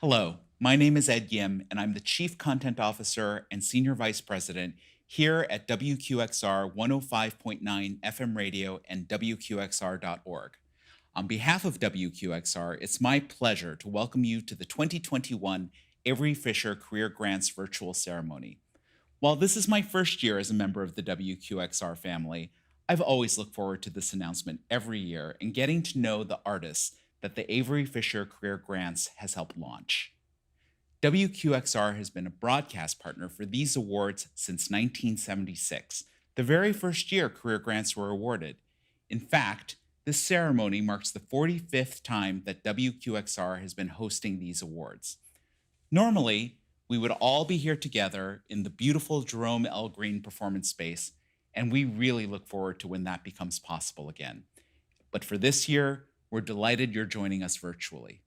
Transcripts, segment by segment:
Hello, my name is Ed Yim, and I'm the Chief Content Officer and Senior Vice President here at WQXR 105.9 FM radio and WQXR.org. On behalf of WQXR, it's my pleasure to welcome you to the 2021 Avery Fisher Career Grants virtual ceremony. While this is my first year as a member of the WQXR family, I've always looked forward to this announcement every year and getting to know the artists that the Avery Fisher Career Grants has helped launch. WQXR has been a broadcast partner for these awards since 1976, the very first year career grants were awarded. In fact, this ceremony marks the 45th time that WQXR has been hosting these awards. Normally, we would all be here together in the beautiful Jerome L. Green performance space, and we really look forward to when that becomes possible again. But for this year, we're delighted you're joining us virtually.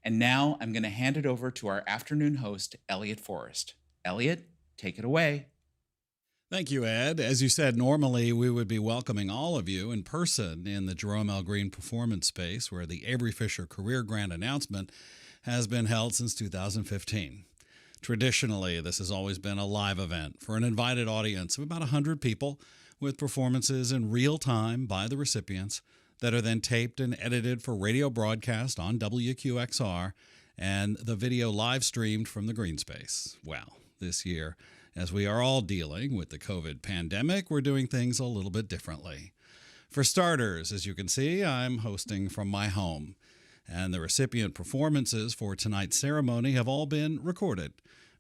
And now I'm going to hand it over to our afternoon host, Elliott Forrest. Elliott, take it away. Thank you, Ed. As you said, normally we would be welcoming all of you in person in the Jerome L. Green performance space where the Avery Fisher Career Grant announcement has been held since 2015. Traditionally, this has always been a live event for an invited audience of about 100 people with performances in real time by the recipients that are then taped and edited for radio broadcast on WQXR and the video live streamed from the green space. Well, this year, as we are all dealing with the COVID pandemic, we're doing things a little bit differently. For starters, as you can see, I'm hosting from my home, and the recipient performances for tonight's ceremony have all been recorded.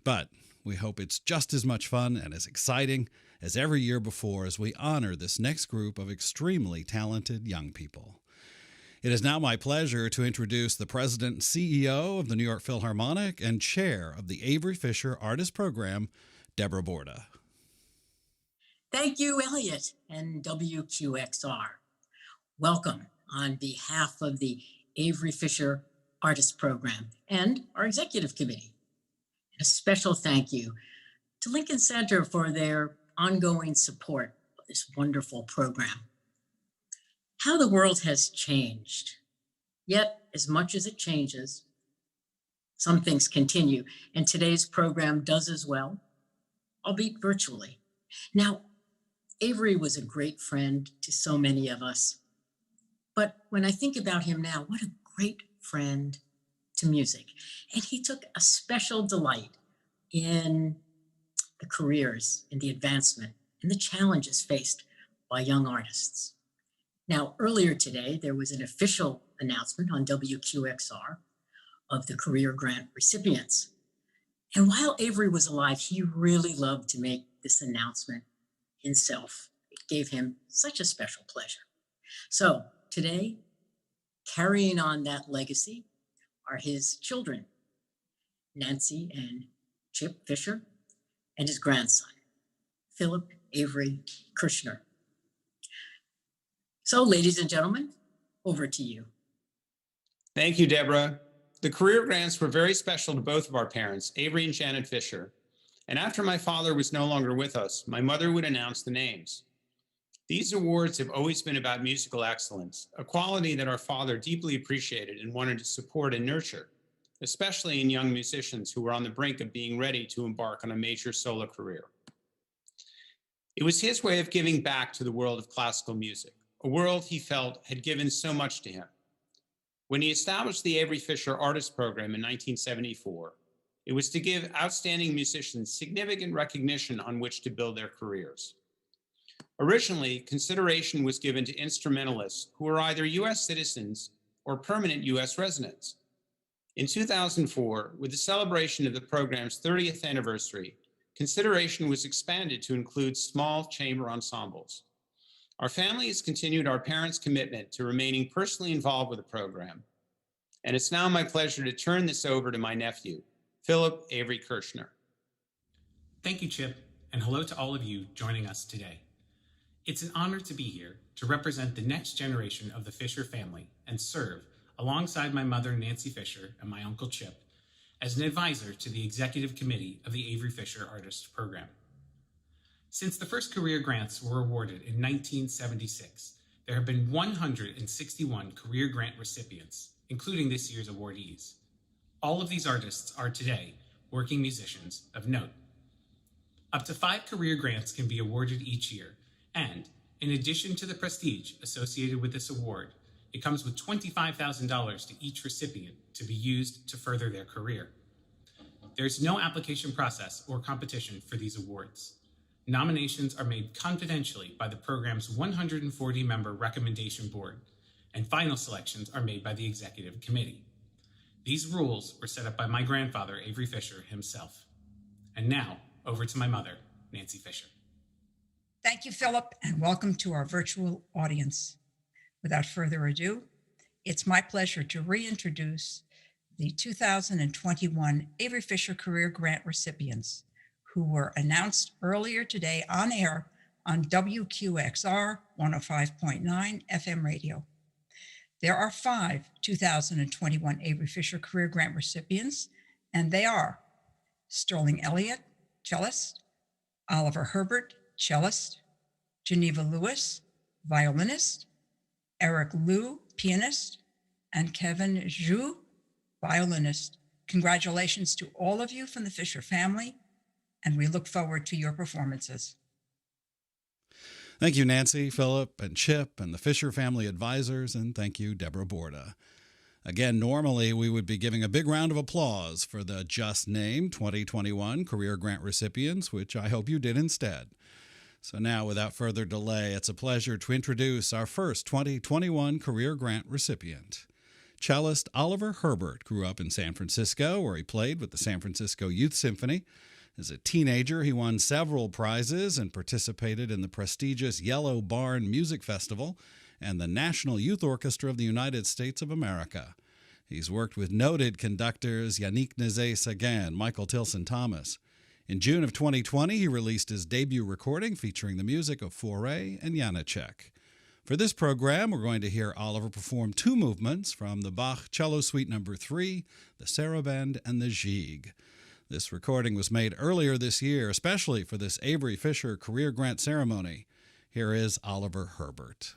But we hope it's just as much fun and as exciting as every year before as we honor this next group of extremely talented young people. It is now my pleasure to introduce the President and CEO of the New York Philharmonic and Chair of the Avery Fisher Artist Program, Deborah Borda. Thank you, Elliott and WQXR. Welcome on behalf of the Avery Fisher Artist Program and our Executive Committee. And a special thank you to Lincoln Center for their ongoing support of this wonderful program. How the world has changed. Yet, as much as it changes, some things continue, and today's program does as well, albeit virtually. Now, Avery was a great friend to so many of us, but when I think about him now, what a great friend to music. And he took a special delight in the careers, in the advancement, and the challenges faced by young artists. Now, earlier today, there was an official announcement on WQXR of the career grant recipients. And while Avery was alive, he really loved to make this announcement himself. It gave him such a special pleasure. So today, carrying on that legacy are his children, Nancy and Chip Fisher, and his grandson, Philip Avery Kirshner. So, ladies and gentlemen, over to you. Thank you, Deborah. The career grants were very special to both of our parents, Avery and Janet Fisher. And after my father was no longer with us, my mother would announce the names. These awards have always been about musical excellence, a quality that our father deeply appreciated and wanted to support and nurture, especially in young musicians who were on the brink of being ready to embark on a major solo career. It was his way of giving back to the world of classical music, a world he felt had given so much to him. When he established the Avery Fisher Artist Program in 1974, it was to give outstanding musicians significant recognition on which to build their careers. Originally, consideration was given to instrumentalists who were either U.S. citizens or permanent U.S. residents. In 2004, with the celebration of the program's 30th anniversary, consideration was expanded to include small chamber ensembles. Our family has continued our parents' commitment to remaining personally involved with the program, and it's now my pleasure to turn this over to my nephew, Philip Avery Kirshner. Thank you, Chip, and hello to all of you joining us today. It's an honor to be here to represent the next generation of the Fisher family and serve alongside my mother, Nancy Fisher, and my uncle Chip as an advisor to the Executive Committee of the Avery Fisher Artist Program. Since the first career grants were awarded in 1976, there have been 161 career grant recipients, including this year's awardees. All of these artists are today working musicians of note. Up to 5 career grants can be awarded each year, and in addition to the prestige associated with this award, it comes with $25,000 to each recipient to be used to further their career. There's no application process or competition for these awards. Nominations are made confidentially by the program's 140-member recommendation board, and final selections are made by the executive committee. These rules were set up by my grandfather, Avery Fisher, himself. And now, over to my mother, Nancy Fisher. Thank you, Philip, and welcome to our virtual audience. Without further ado, it's my pleasure to reintroduce the 2021 Avery Fisher Career Grant recipients who were announced earlier today on air on WQXR 105.9 FM radio. There are 5 2021 Avery Fisher Career Grant recipients, and they are Sterling Elliott, cellist; Oliver Herbert, cellist; Geneva Lewis, violinist; Eric Liu, pianist; and Kevin Zhu, violinist. Congratulations to all of you from the Fisher family, and we look forward to your performances. Thank you, Nancy, Philip, and Chip, and the Fisher family advisors, and thank you, Deborah Borda. Again, normally we would be giving a big round of applause for the just named 2021 Career Grant recipients, which I hope you did instead. So now, without further delay, it's a pleasure to introduce our first 2021 Career Grant recipient. Cellist Oliver Herbert grew up in San Francisco, where he played with the San Francisco Youth Symphony. As a teenager, he won several prizes and participated in the prestigious Yellow Barn Music Festival and the National Youth Orchestra of the United States of America. He's worked with noted conductors Yannick Nézet-Séguin and Michael Tilson Thomas. In June of 2020, he released his debut recording featuring the music of Fauré and Janacek. For this program, we're going to hear Oliver perform 2 movements from the Bach Cello Suite No. 3, the Sarabande and the Gigue. This recording was made earlier this year, especially for this Avery Fisher Career Grant ceremony. Here is Oliver Herbert.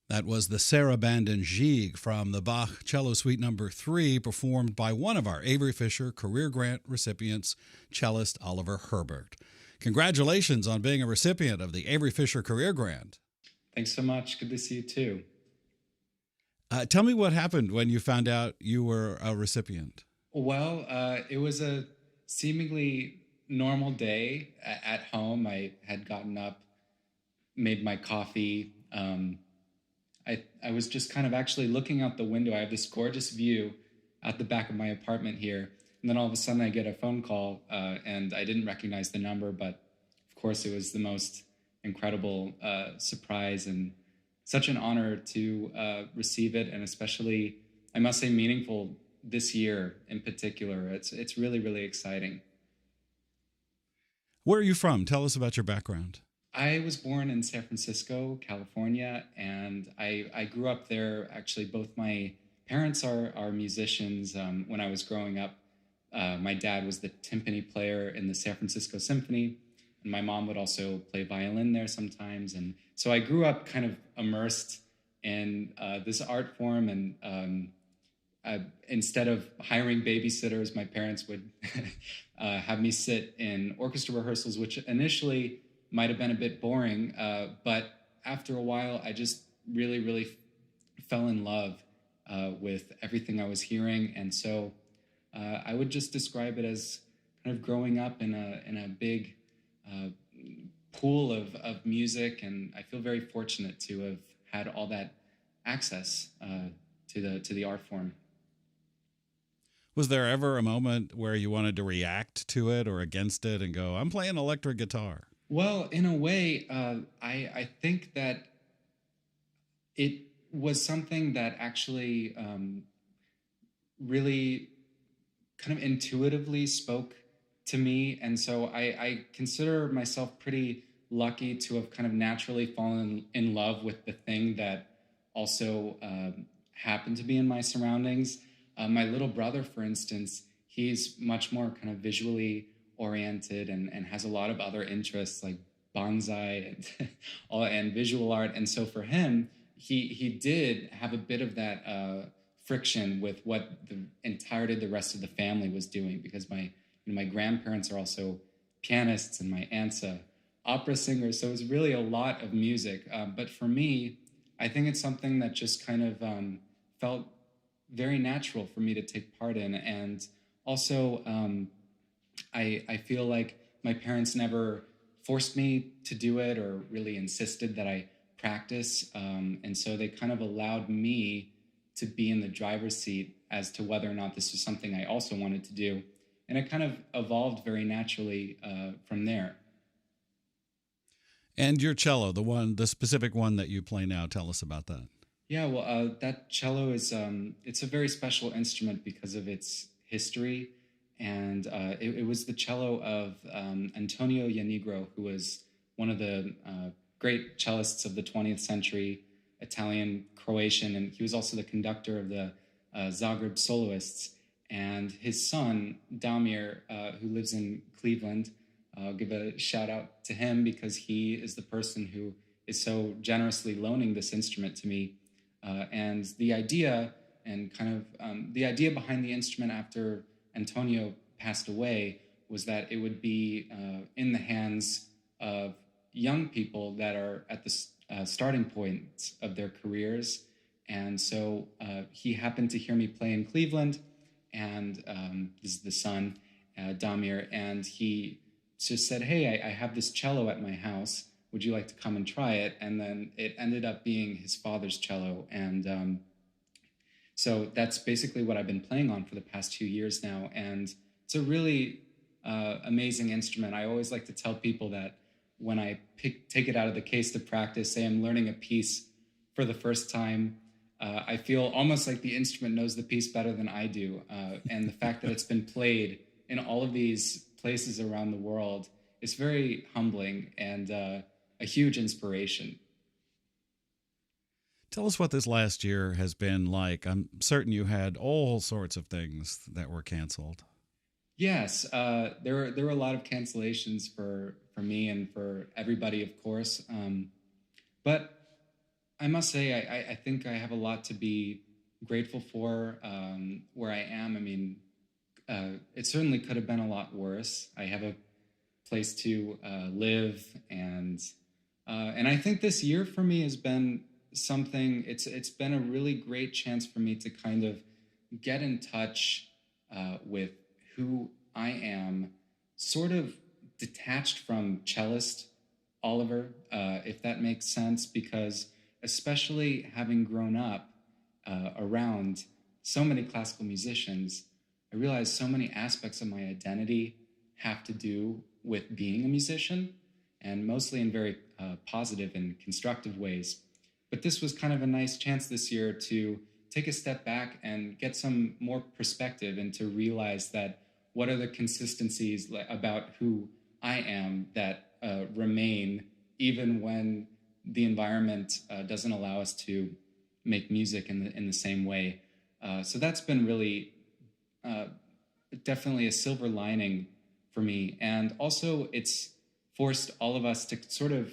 That was the Sarabanden Gigue from the Bach Cello Suite Number 3, performed by one of our Avery Fisher Career Grant recipients, cellist Oliver Herbert. Congratulations on being a recipient of the Avery Fisher Career Grant. Thanks so much. Good to see you too. Tell me what happened when you found out you were a recipient. Well, it was a seemingly normal day at home. I had gotten up, made my coffee. I was just kind of actually looking out the window. I have this gorgeous view out the back of my apartment here. And then all of a sudden I get a phone call and I didn't recognize the number, but of course it was the most incredible surprise and such an honor to receive it. And especially, I must say, meaningful this year in particular. It's really, really exciting. Where are you from? Tell us about your background. I was born in San Francisco, California, and I grew up there. Actually, both my parents are musicians. When I was growing up, my dad was the timpani player in the San Francisco Symphony, and my mom would also play violin there sometimes. And so I grew up kind of immersed in this art form, and instead of hiring babysitters, my parents would have me sit in orchestra rehearsals, which initially might have been a bit boring, but after a while, I just really, really fell in love with everything I was hearing. And so I would just describe it as kind of growing up in a big pool of music, and I feel very fortunate to have had all that access to the art form. Was there ever a moment where you wanted to react to it or against it and go, I'm playing electric guitar? Well, in a way, I think that it was something that actually really kind of intuitively spoke to me. And so I consider myself pretty lucky to have kind of naturally fallen in love with the thing that also happened to be in my surroundings. My little brother, for instance, he's much more kind of visually oriented and has a lot of other interests like bonsai and visual art. And so for him, he did have a bit of that friction with what the entirety of the rest of the family was doing, because my grandparents are also pianists and my aunt's a opera singer. So it was really a lot of music. But for me, I think it's something that just kind of felt very natural for me to take part in. And also, I feel like my parents never forced me to do it or really insisted that I practice. And so they kind of allowed me to be in the driver's seat as to whether or not this was something I also wanted to do. And it kind of evolved very naturally from there. And your cello, the specific one that you play now, tell us about that. Yeah, well, that cello is, it's a very special instrument because of its history. And it was the cello of Antonio Ianigro, who was one of the great cellists of the 20th century, Italian, Croatian, and he was also the conductor of the Zagreb Soloists. And his son, Damir, who lives in Cleveland, I'll give a shout out to him because he is the person who is so generously loaning this instrument to me. And the idea behind the instrument after Antonio passed away was that it would be in the hands of young people that are at the starting point of their careers. And so he happened to hear me play in Cleveland, and this is the son, Damir, and he just said, hey, I have this cello at my house. Would you like to come and try it? And then it ended up being his father's cello. And so that's basically what I've been playing on for the past 2 years now. And it's a really amazing instrument. I always like to tell people that when I take it out of the case to practice, say I'm learning a piece for the first time, I feel almost like the instrument knows the piece better than I do. And the fact that it's been played in all of these places around the world is very humbling and a huge inspiration. Tell us what this last year has been like. I'm certain you had all sorts of things that were canceled. Yes, there were a lot of cancellations for me and for everybody, of course. But I must say, I think I have a lot to be grateful for where I am. I mean, it certainly could have been a lot worse. I have a place to live, and I think this year for me has been something. It's been a really great chance for me to kind of get in touch with who I am, sort of detached from cellist Oliver, if that makes sense, because especially having grown up around so many classical musicians, I realized so many aspects of my identity have to do with being a musician, and mostly in very positive and constructive ways. But this was kind of a nice chance this year to take a step back and get some more perspective and to realize that what are the consistencies about who I am that remain even when the environment doesn't allow us to make music in the same way. So that's been really definitely a silver lining for me. And also it's forced all of us to sort of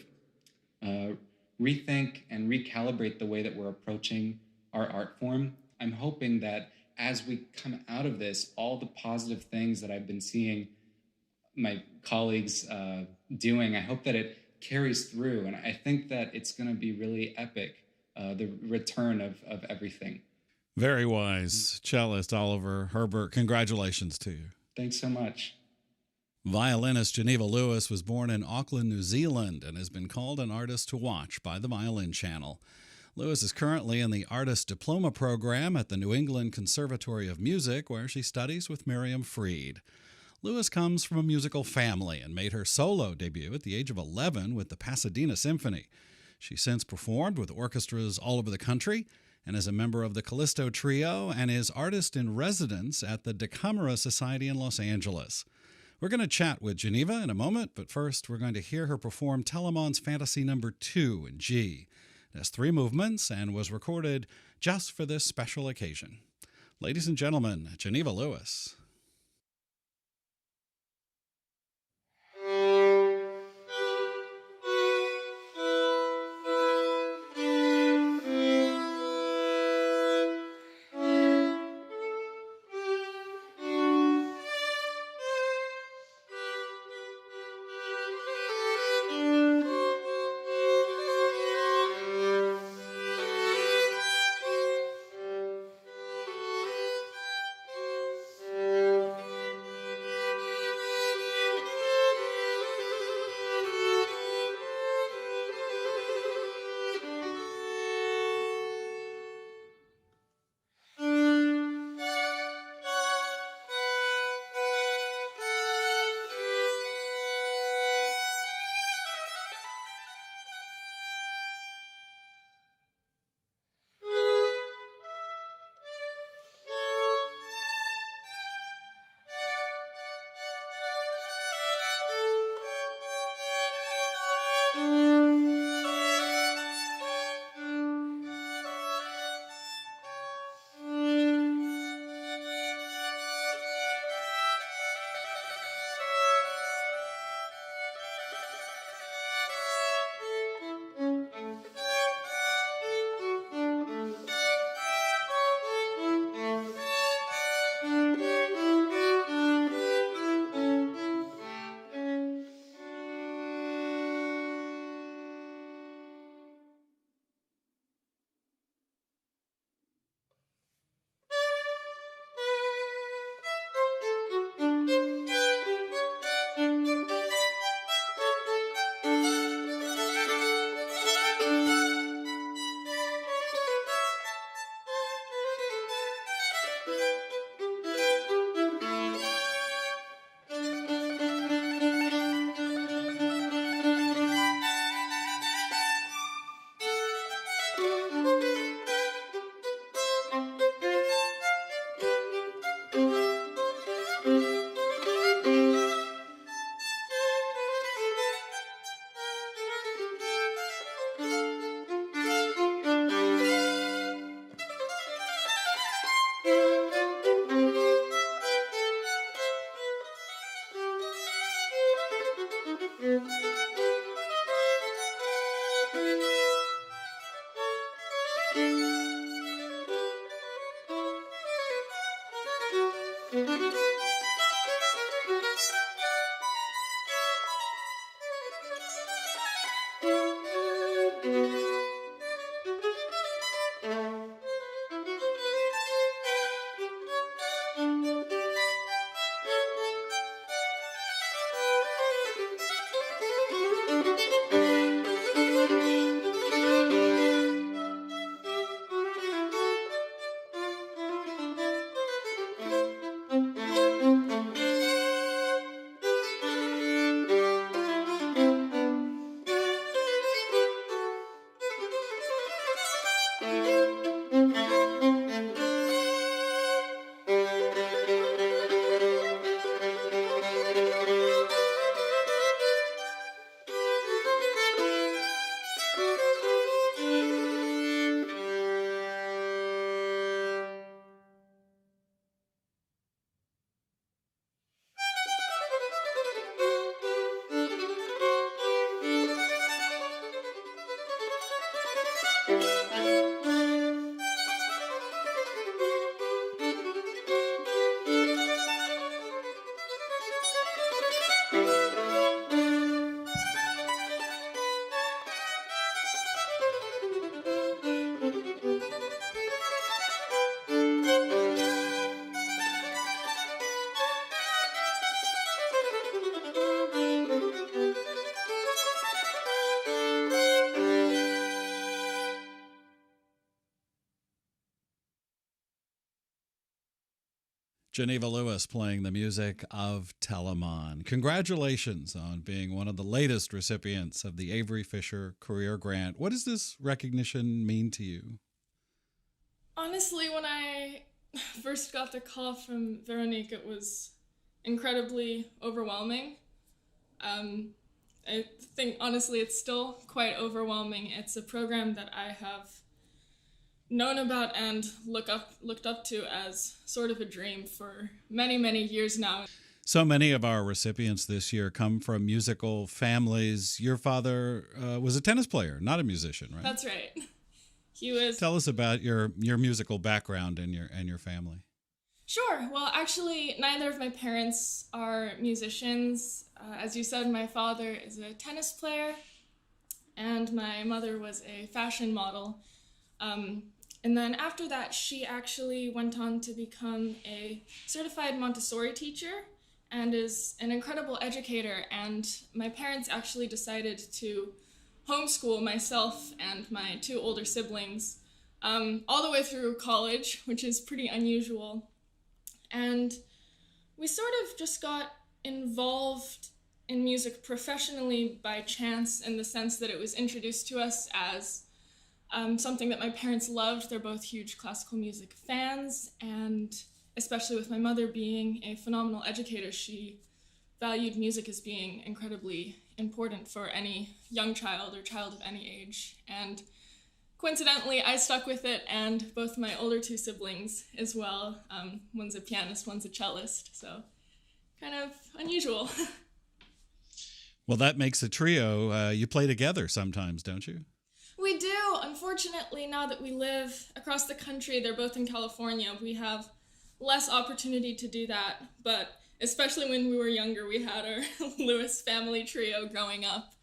rethink and recalibrate the way that we're approaching our art form. I'm hoping that as we come out of this, all the positive things that I've been seeing my colleagues doing, I hope that it carries through. And I think that it's going to be really epic, the return of everything. Very wise. Cellist Oliver Herbert, congratulations to you. Thanks so much. Violinist Geneva Lewis was born in Auckland, New Zealand, and has been called an artist to watch by the Violin Channel. Lewis is currently in the Artist Diploma Program at the New England Conservatory of Music, where she studies with Miriam Fried. Lewis comes from a musical family and made her solo debut at the age of 11 with the Pasadena Symphony. She's since performed with orchestras all over the country and is a member of the Callisto Trio and is artist in residence at the Da Camera Society in Los Angeles. We're going to chat with Geneva in a moment, but first we're going to hear her perform Telemann's Fantasy No. 2 in G. It has 3 movements and was recorded just for this special occasion. Ladies and gentlemen, Geneva Lewis. Geneva Lewis playing the music of Telemon. Congratulations on being one of the latest recipients of the Avery Fisher Career Grant. What does this recognition mean to you? Honestly, when I first got the call from Veronique, it was incredibly overwhelming. I think, honestly, it's still quite overwhelming. It's a program that I have known about and looked up to as sort of a dream for many, many years now. So many of our recipients this year come from musical families. Your father was a tennis player, not a musician, right? That's right. He was. Tell us about your musical background and your family. Sure. Well, actually, neither of my parents are musicians. As you said, my father is a tennis player, and my mother was a fashion model. And then after that, she actually went on to become a certified Montessori teacher and is an incredible educator. And my parents actually decided to homeschool myself and my two older siblings all the way through college, which is pretty unusual. And we sort of just got involved in music professionally by chance, in the sense that it was introduced to us as something that my parents loved. They're both huge classical music fans, and especially with my mother being a phenomenal educator, she valued music as being incredibly important for any young child or child of any age. And coincidentally, I stuck with it, and both my older two siblings as well. One's a pianist, one's a cellist, so kind of unusual. Well, that makes a trio. You play together sometimes, don't you? We do. Unfortunately, now that we live across the country, they're both in California, we have less opportunity to do that. But especially when we were younger, we had our Lewis family trio growing up,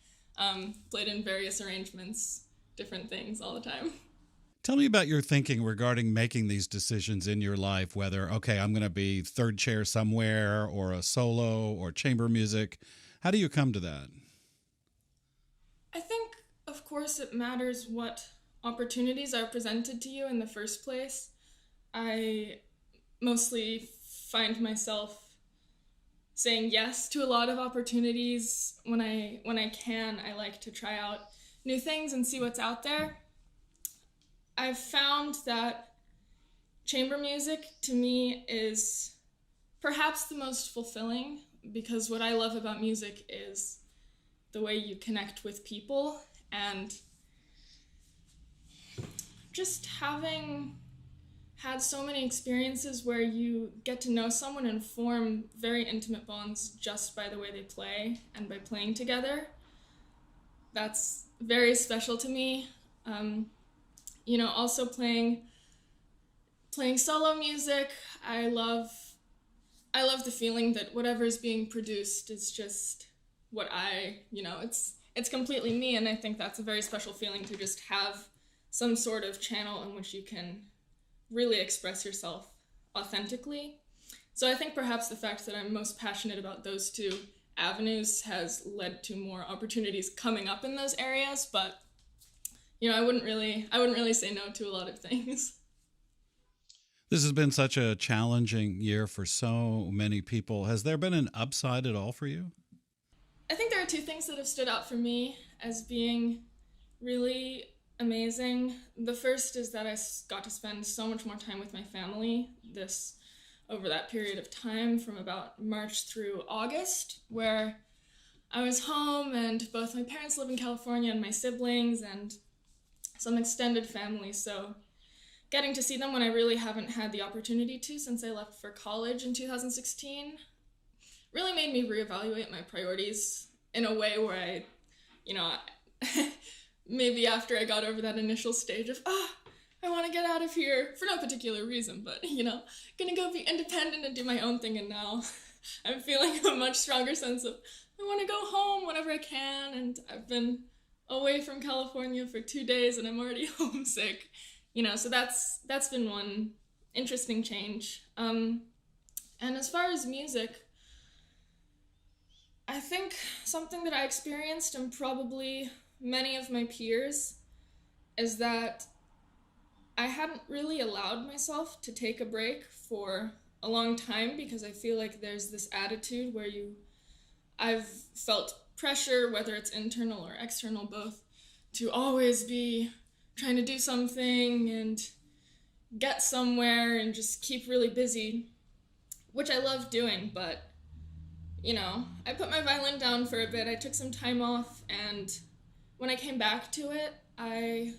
played in various arrangements, different things all the time. Tell me about your thinking regarding making these decisions in your life, whether, okay, I'm going to be third chair somewhere or a solo or chamber music. How do you come to that? I think, of course, it matters what opportunities are presented to you in the first place. I mostly find myself saying yes to a lot of opportunities. When I can, I like to try out new things and see what's out there. I've found that chamber music to me is perhaps the most fulfilling, because what I love about music is the way you connect with people, and just having had so many experiences where you get to know someone and form very intimate bonds just by the way they play and by playing together. That's very special to me. Also playing solo music, I love the feeling that whatever is being produced is just what it's completely me, and I think that's a very special feeling, to just have some sort of channel in which you can really express yourself authentically. So I think perhaps the fact that I'm most passionate about those two avenues has led to more opportunities coming up in those areas, but I wouldn't really say no to a lot of things. This has been such a challenging year for so many people. Has there been an upside at all for you? I think there are two things that have stood out for me as being really amazing. The first is that I got to spend so much more time with my family over that period of time from about March through August, where I was home and both my parents live in California and my siblings and some extended family. So getting to see them when I really haven't had the opportunity to since I left for college in 2016 really made me reevaluate my priorities in a way where maybe after I got over that initial stage of, I want to get out of here for no particular reason, but, gonna go be independent and do my own thing. And now I'm feeling a much stronger sense of, I want to go home whenever I can. And I've been away from California for 2 days and I'm already homesick, so that's been one interesting change. And as far as music, I think something that I experienced, and probably many of my peers, is that I hadn't really allowed myself to take a break for a long time, because I feel like there's this attitude where I've felt pressure, whether it's internal or external, both, to always be trying to do something and get somewhere and just keep really busy, which I love doing. But, I put my violin down for a bit. I took some time off, and when I came back to it, I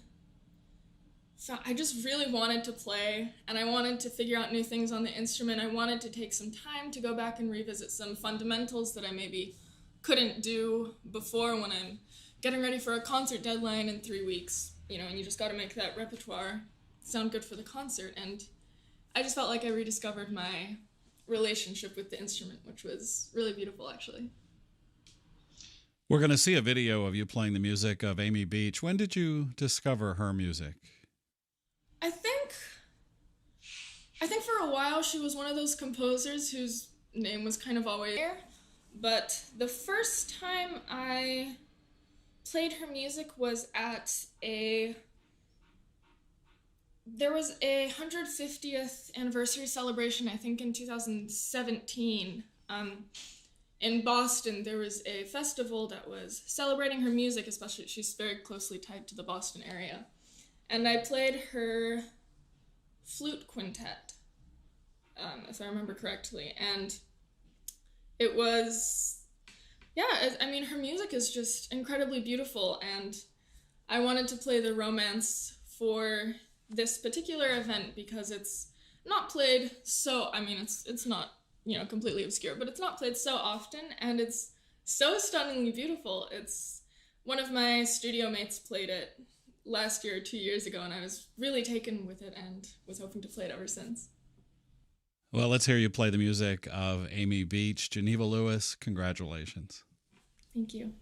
just really wanted to play, and I wanted to figure out new things on the instrument. I wanted to take some time to go back and revisit some fundamentals that I maybe couldn't do before when I'm getting ready for a concert deadline in 3 weeks, and you just got to make that repertoire sound good for the concert. And I just felt like I rediscovered my relationship with the instrument, which was really beautiful, actually. We're going to see a video of you playing the music of Amy Beach. When did you discover her music? I think for a while she was one of those composers whose name was kind of always there. But the first time I played her music was at there was a 150th anniversary celebration, I think in 2017. In Boston, there was a festival that was celebrating her music, especially she's very closely tied to the Boston area. And I played her flute quintet, if I remember correctly. And it was, her music is just incredibly beautiful. And I wanted to play the romance for this particular event because it's not played so, it's not, completely obscure, but it's not played so often, and it's so stunningly beautiful. It's one of my studio mates played it last year or 2 years ago, and I was really taken with it and was hoping to play it ever since. Well, let's hear you play the music of Amy Beach. Geneva Lewis, congratulations. Thank you.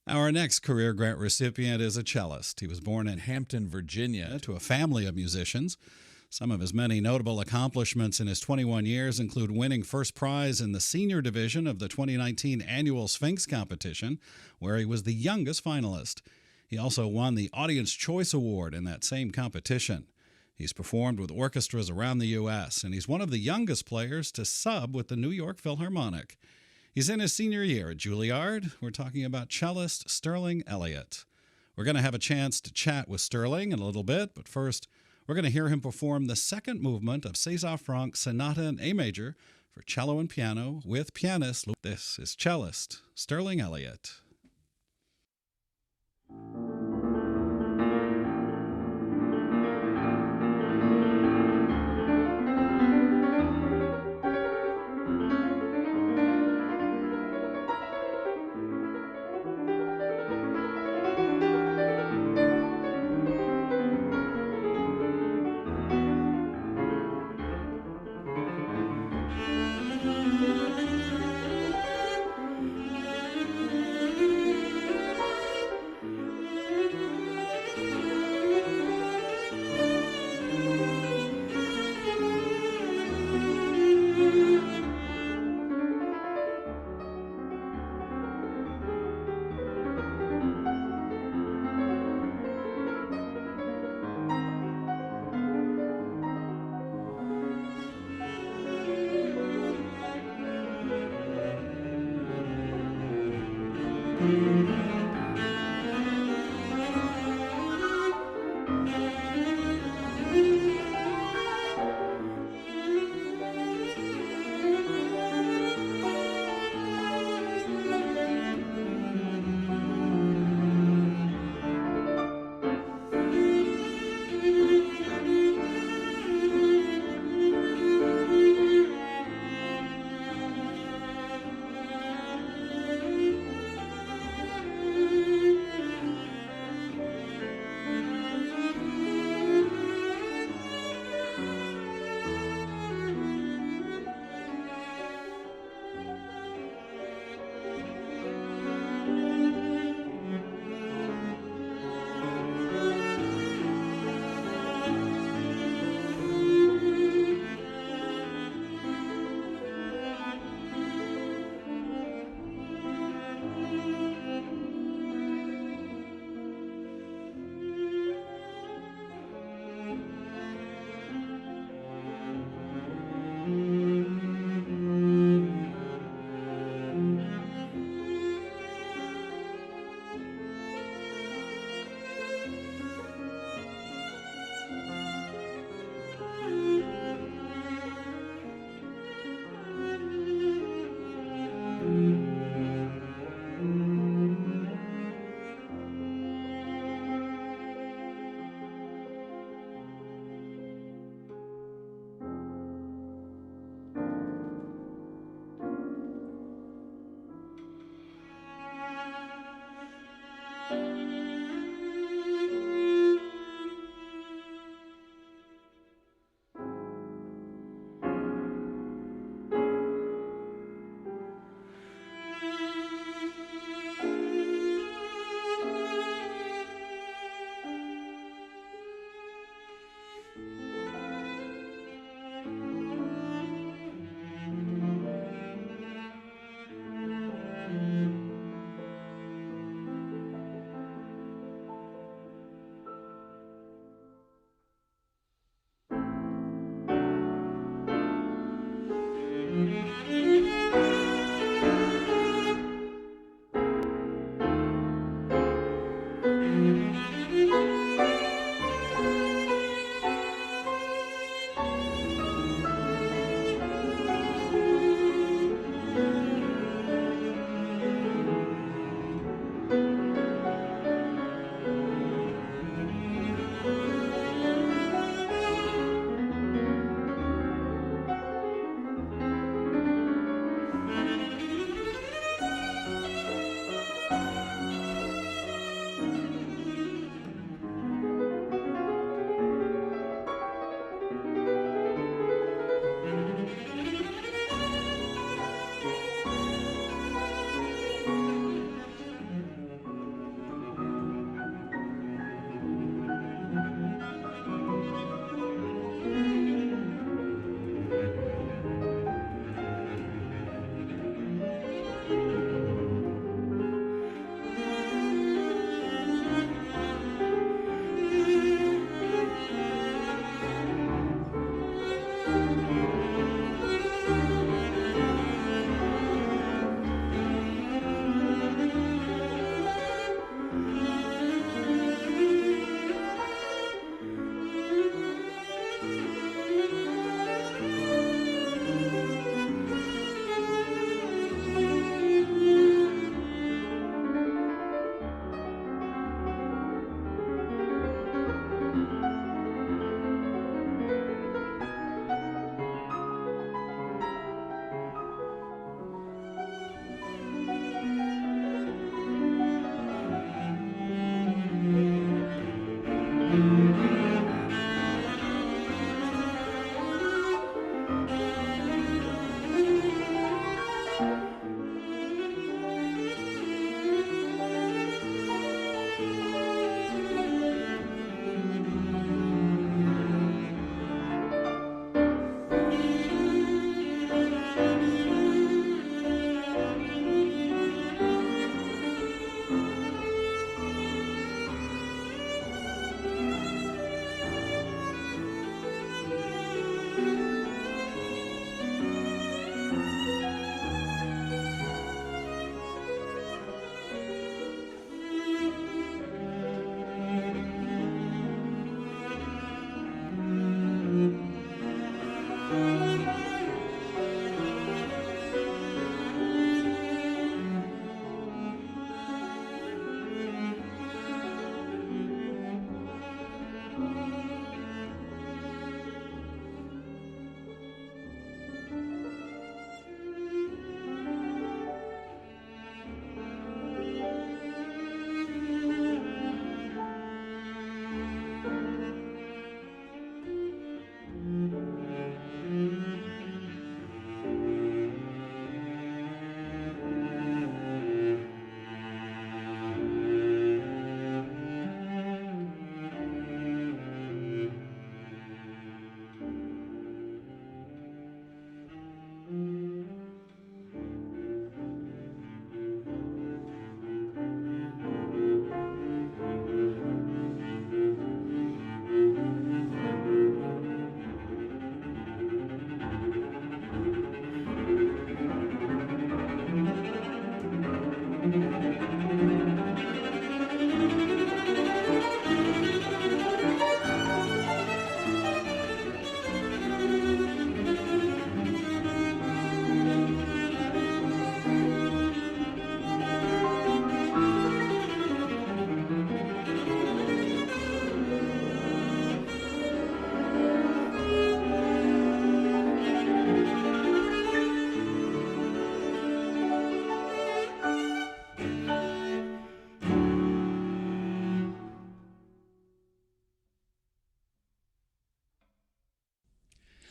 Our next career grant recipient is a cellist. He was born in Hampton, Virginia, to a family of musicians. Some of his many notable accomplishments in his 21 years include winning first prize in the senior division of the 2019 annual Sphinx competition, where he was the youngest finalist. He also won the Audience Choice Award in that same competition. He's performed with orchestras around the U.S., and he's one of the youngest players to sub with the New York Philharmonic. He's in his senior year at Juilliard. We're talking about cellist Sterling Elliott. We're going to have a chance to chat with Sterling in a little bit, but first, we're going to hear him perform the second movement of César Franck's Sonata in A major for cello and piano with pianist. This is cellist Sterling Elliott.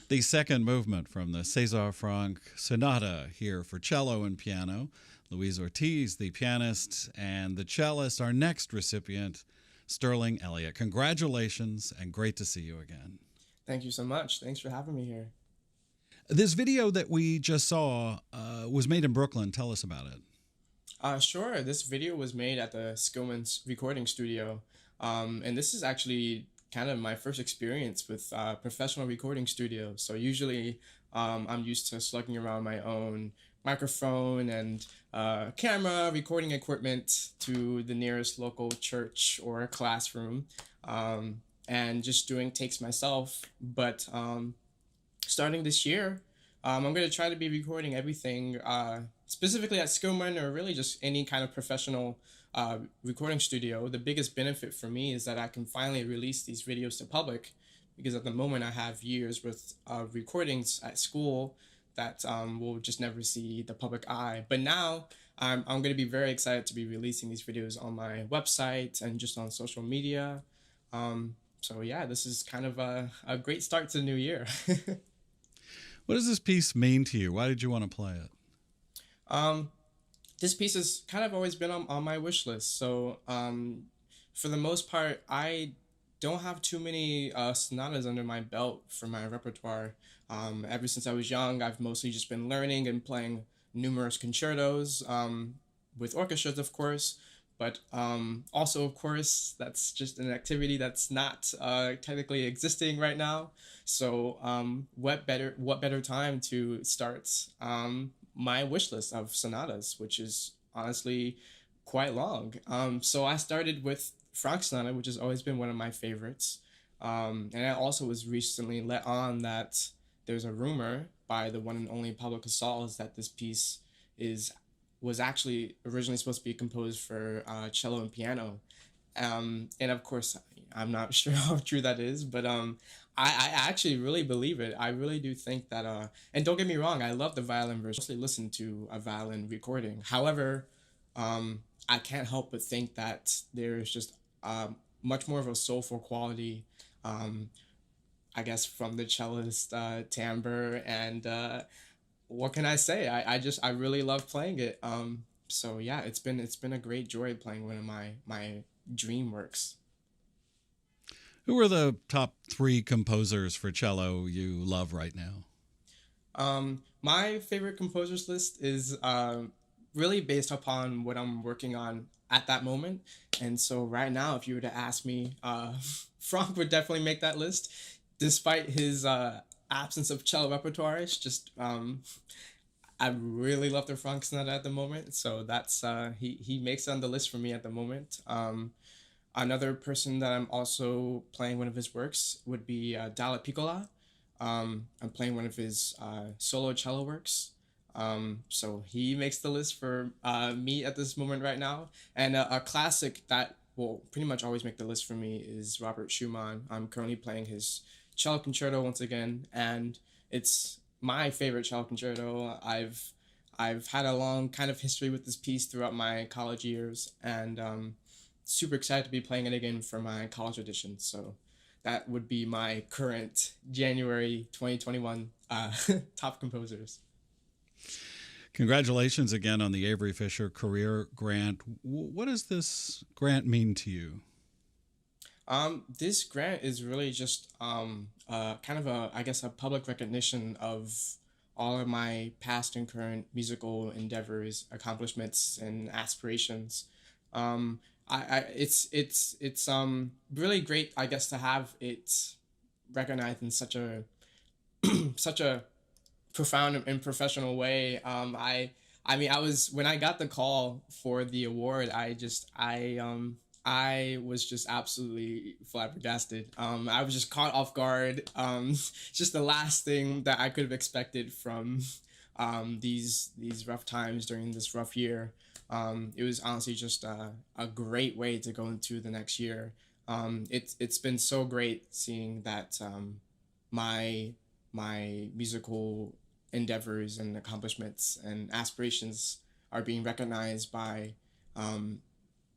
The second movement from the César Franck Sonata here for cello and piano. Louise Ortiz, the pianist, and the cellist, our next recipient, Sterling Elliott. Congratulations, and great to see you again. Thank you so much. Thanks for having me here. This video that we just saw was made in Brooklyn. Tell us about it. Sure. This video was made at the Skillman's recording studio. And this is actually kind of my first experience with professional recording studios. So usually I'm used to slugging around my own microphone and camera, recording equipment to the nearest local church or classroom, and just doing takes myself. But starting this year, I'm going to try to be recording everything specifically at Skillman, or really just any kind of professional recording studio. The biggest benefit for me is that I can finally release these videos to public, because at the moment I have years with recordings at school that will just never see the public eye. But now I'm going to be very excited to be releasing these videos on my website and just on social media. So yeah, this is kind of a great start to the new year. What does this piece mean to you? Why did you want to play it? This piece has kind of always been on my wish list. So for the most part, I don't have too many sonatas under my belt for my repertoire. Ever since I was young, I've mostly just been learning and playing numerous concertos with orchestras, of course. But also, of course, that's just an activity that's not technically existing right now. So what better time to start my wish list of sonatas, which is honestly quite long. So I started with Franck Sonata, which has always been one of my favorites. And I also was recently let on that there's a rumor by the one and only Pablo Casals that this piece was actually originally supposed to be composed for cello and piano. And of course, I'm not sure how true that is, but I actually really believe it. I really do think that, and don't get me wrong, I love the violin version. I mostly listen to a violin recording. However, I can't help but think that there's just much more of a soulful quality, I guess, from the cellist timbre, and what can I say? I really love playing it. So yeah, it's been a great joy playing one of my dream works. Who are the top 3 composers for cello you love right now? My favorite composers list is really based upon what I'm working on at that moment. And so right now, if you were to ask me, Franck would definitely make that list, despite his absence of cello repertoire. It's just I really love the Franck Sonata at the moment, so that's he makes it on the list for me at the moment. Another person that I'm also playing one of his works would be Dalla Piccola. I'm playing one of his solo cello works. So he makes the list for me at this moment right now. And a classic that will pretty much always make the list for me is Robert Schumann. I'm currently playing his cello concerto once again, and it's my favorite cello concerto. I've had a long kind of history with this piece throughout my college years, and super excited to be playing it again for my college edition. So that would be my current January 2021 top composers. Congratulations again on the Avery Fisher Career Grant. What does this grant mean to you? This grant is really just kind of a public recognition of all of my past and current musical endeavors, accomplishments, and aspirations. It's really great, I guess, to have it recognized in such a such a profound and professional way. I mean, when I got the call for the award, I was just absolutely flabbergasted. I was just caught off guard. Just the last thing that I could have expected from these rough times during this rough year. It was honestly just a great way to go into the next year. It's been so great seeing that my musical endeavors and accomplishments and aspirations are being recognized by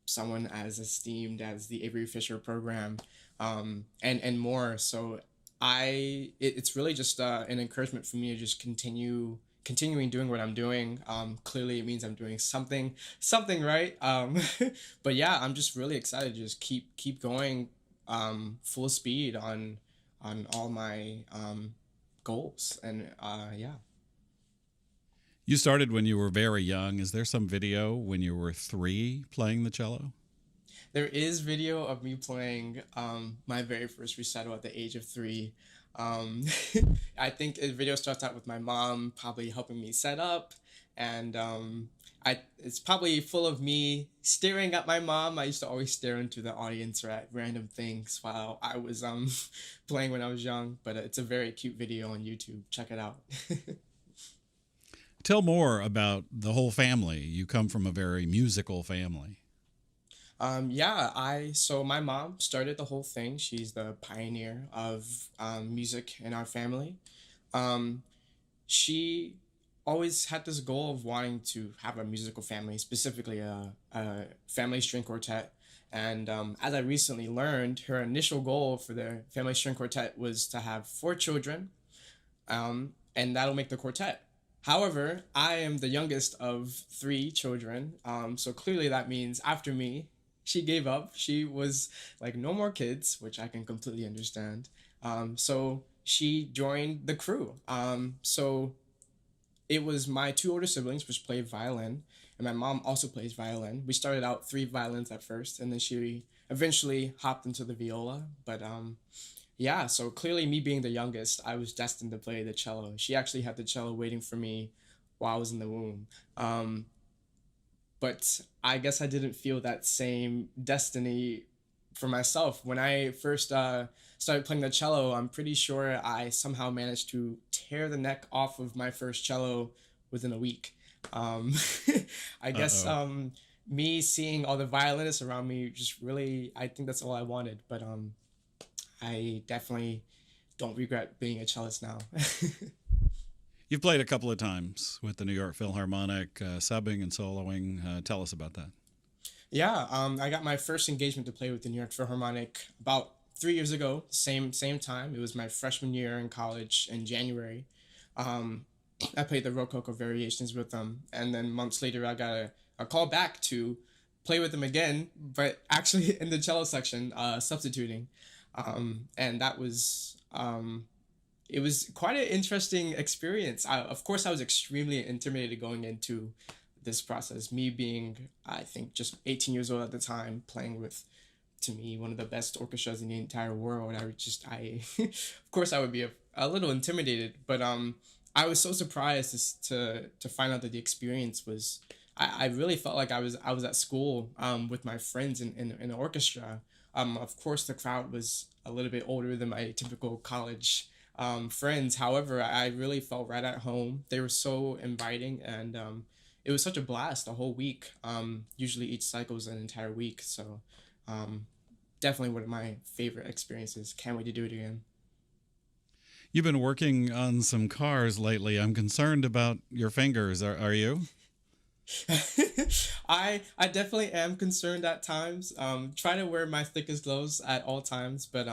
someone as esteemed as the Avery Fisher Program, and more. So it's really just an encouragement for me to just continuing doing what I'm doing. Clearly, it means I'm doing something right. But yeah, I'm just really excited to just keep going full speed on all my goals, and yeah. You started when you were very young. Is there some video when you were 3 playing the cello? There is video of me playing my very first recital at the age of 3. I think the video starts out with my mom probably helping me set up, and it's probably full of me staring at my mom. I used to always stare into the audience or at random things while I was playing when I was young. But it's a very cute video on YouTube. Check it out. Tell more about the whole family. You come from a very musical family. So my mom started the whole thing. She's the pioneer of music in our family. She always had this goal of wanting to have a musical family, specifically a family string quartet. And as I recently learned, her initial goal for the family string quartet was to have 4 children, and that'll make the quartet. However, I am the youngest of 3 children, so clearly that means after me, she gave up. She was like, no more kids, which I can completely understand. So she joined the crew. So it was my 2 older siblings, which played violin, and my mom also plays violin. We started out 3 violins at first, and then she eventually hopped into the viola. But yeah, so clearly me being the youngest, I was destined to play the cello. She actually had the cello waiting for me while I was in the womb. But I guess I didn't feel that same destiny for myself. When I first started playing the cello, I'm pretty sure I somehow managed to tear the neck off of my first cello within a week. I guess me seeing all the violinists around me just really, I think that's all I wanted. But I definitely don't regret being a cellist now. You've played a couple of times with the New York Philharmonic, subbing and soloing. Tell us about that. Yeah, I got my first engagement to play with the New York Philharmonic about 3 years ago, same time. It was my freshman year in college in January. I played the Rococo Variations with them, and then months later I got a call back to play with them again, but actually in the cello section, substituting. And that was... it was quite an interesting experience. Of course, I was extremely intimidated going into this process. Me being, I think, just 18 years old at the time, playing with, to me, one of the best orchestras in the entire world. Of course, I would be a little intimidated, but I was so surprised to find out that the experience was. I really felt like I was at school with my friends in the orchestra. Of course, the crowd was a little bit older than my typical college friends. However, I really felt right at home. They were so inviting, and it was such a blast the whole week. Usually each cycle is an entire week, so definitely one of my favorite experiences. Can't wait to do it again. You've been working on some cars lately. I'm concerned about your fingers. Are you? I definitely am concerned at times. Try to wear my thickest gloves at all times, but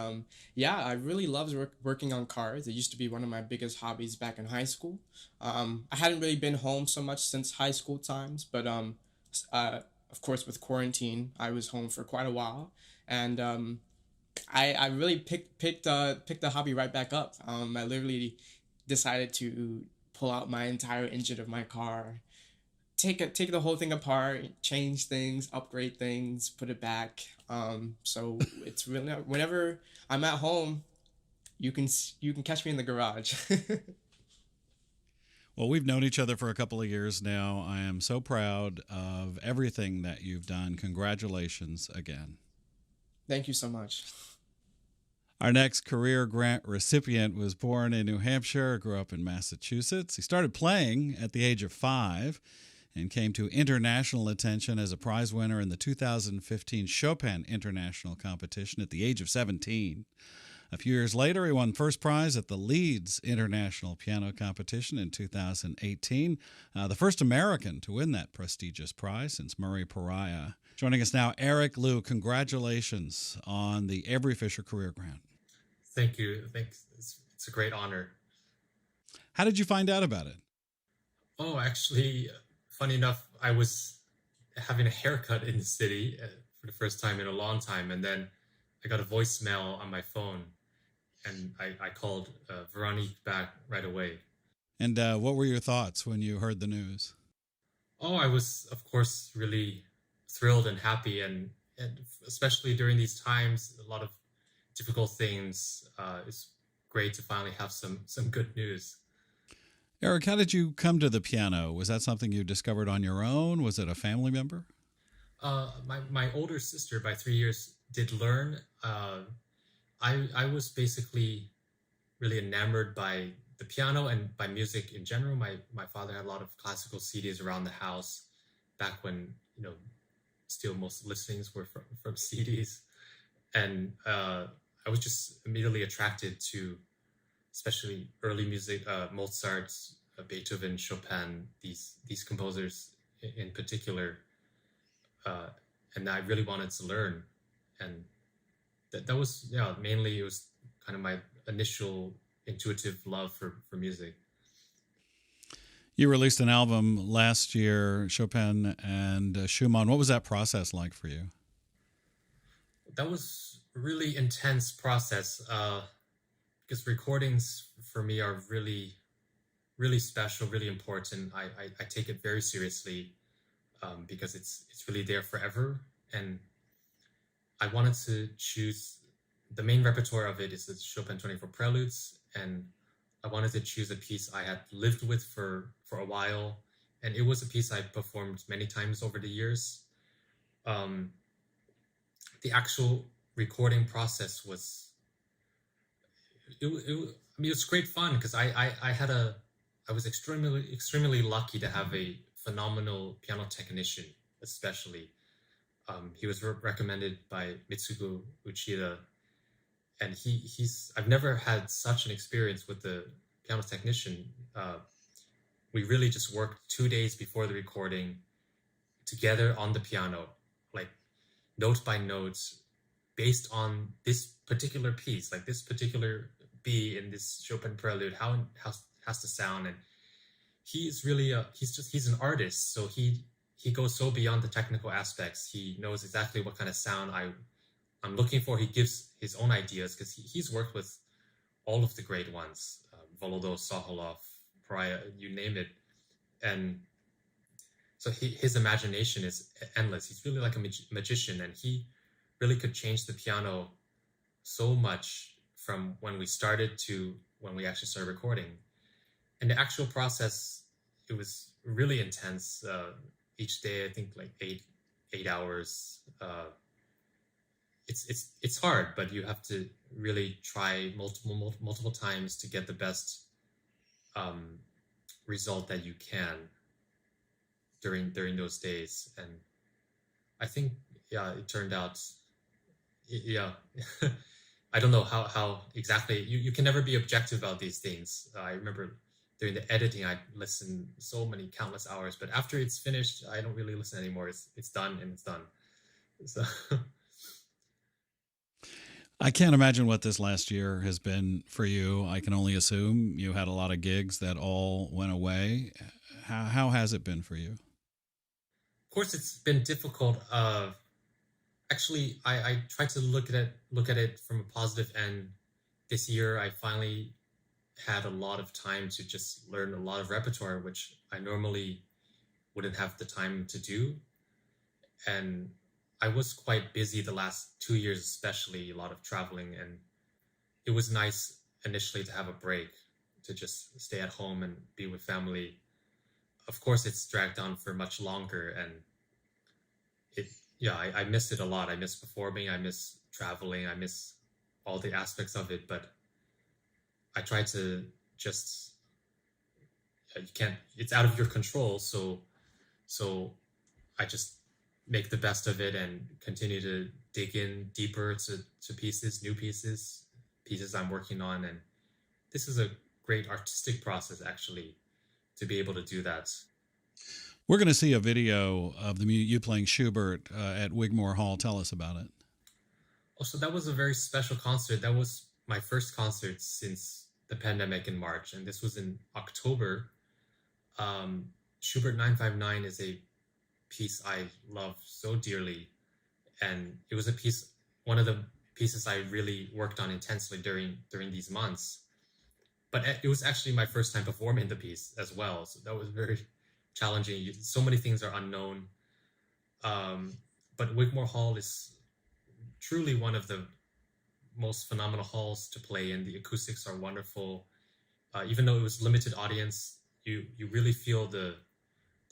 yeah, I really love working on cars. It used to be one of my biggest hobbies back in high school. I hadn't really been home so much since high school times, but of course with quarantine, I was home for quite a while, and I really picked the hobby right back up. I literally decided to pull out my entire engine of my car, take the whole thing apart, change things, upgrade things, put it back. So it's really, whenever I'm at home, you can catch me in the garage. Well, we've known each other for a couple of years now. I am so proud of everything that you've done. Congratulations again. Thank you so much. Our next career grant recipient was born in New Hampshire, grew up in Massachusetts. He started playing at the age of 5 and came to international attention as a prize winner in the 2015 Chopin International Competition at the age of 17. A few years later, he won first prize at the Leeds International Piano Competition in 2018, the first American to win that prestigious prize since Murray Pariah. Joining us now, Eric Liu. Congratulations on the Avery Fisher Career Grant. Thank you. Thanks. It's a great honor. How did you find out about it? Oh, actually, funny enough, I was having a haircut in the city for the first time in a long time. And then I got a voicemail on my phone, and I called Veronique back right away. And what were your thoughts when you heard the news? Oh, I was, of course, really thrilled and happy. And especially during these times, a lot of difficult things, it's great to finally have some good news. Eric, how did you come to the piano? Was that something you discovered on your own? Was it a family member? My older sister by 3 years did learn. I was basically really enamored by the piano and by music in general. My father had a lot of classical CDs around the house back when, still most listenings were from CDs. And I was just immediately attracted to especially early music, Mozart, Beethoven, Chopin, these composers in particular. And I really wanted to learn. And that was, mainly it was kind of my initial intuitive love for music. You released an album last year, Chopin and Schumann. What was that process like for you? That was a really intense process because recordings for me are really, really special, really important. I take it very seriously because it's really there forever. And I wanted to choose, the main repertoire of it is the Chopin 24 Preludes, and I wanted to choose a piece I had lived with for a while, and it was a piece I performed many times over the years. The actual recording process was, it's great fun because I was extremely lucky to have a phenomenal piano technician, especially. He was recommended by Mitsuko Uchida, and I've never had such an experience with the piano technician. We really just worked 2 days before the recording together on the piano, like note by note, based on this particular piece, like this particular B in this Chopin prelude, how it has to sound. And he's really he's an artist, so he goes so beyond the technical aspects. He knows exactly what kind of sound I'm looking for. He gives his own ideas because he's worked with all of the great ones, Volodya, Sokolov, Pariah, you name it. And so his imagination is endless. He's really like a magician, and he really could change the piano so much from when we started to when we actually started recording. And the actual process, it was really intense. Each day, I think like eight hours. It's hard, but you have to really try multiple times to get the best result that you can during those days. And I think, it turned out, I don't know how exactly, you can never be objective about these things. I remember during the editing, I listened so many countless hours, but after it's finished, I don't really listen anymore. It's done and it's done. So I can't imagine what this last year has been for you. I can only assume you had a lot of gigs that all went away. How has it been for you? Of course, it's been difficult. Actually, I tried to look at it from a positive end. This year, I finally had a lot of time to just learn a lot of repertoire, which I normally wouldn't have the time to do. And I was quite busy the last 2 years, especially a lot of traveling. And it was nice initially to have a break, to just stay at home and be with family. Of course, it's dragged on for much longer, and I miss it a lot. I miss performing, I miss traveling, I miss all the aspects of it, but I try to just, it's out of your control. So I just make the best of it and continue to dig in deeper to pieces, new pieces I'm working on. And this is a great artistic process, actually, to be able to do that. We're going to see a video of you playing Schubert at Wigmore Hall. Tell us about it. Also, that was a very special concert. That was my first concert since the pandemic in March, and this was in October. Schubert 959 is a piece I love so dearly, and it was one of the pieces I really worked on intensely during these months. But it was actually my first time performing the piece as well, so that was very challenging. So many things are unknown, but Wigmore Hall is truly one of the most phenomenal halls to play in. The acoustics are wonderful. Even though it was limited audience, you really feel the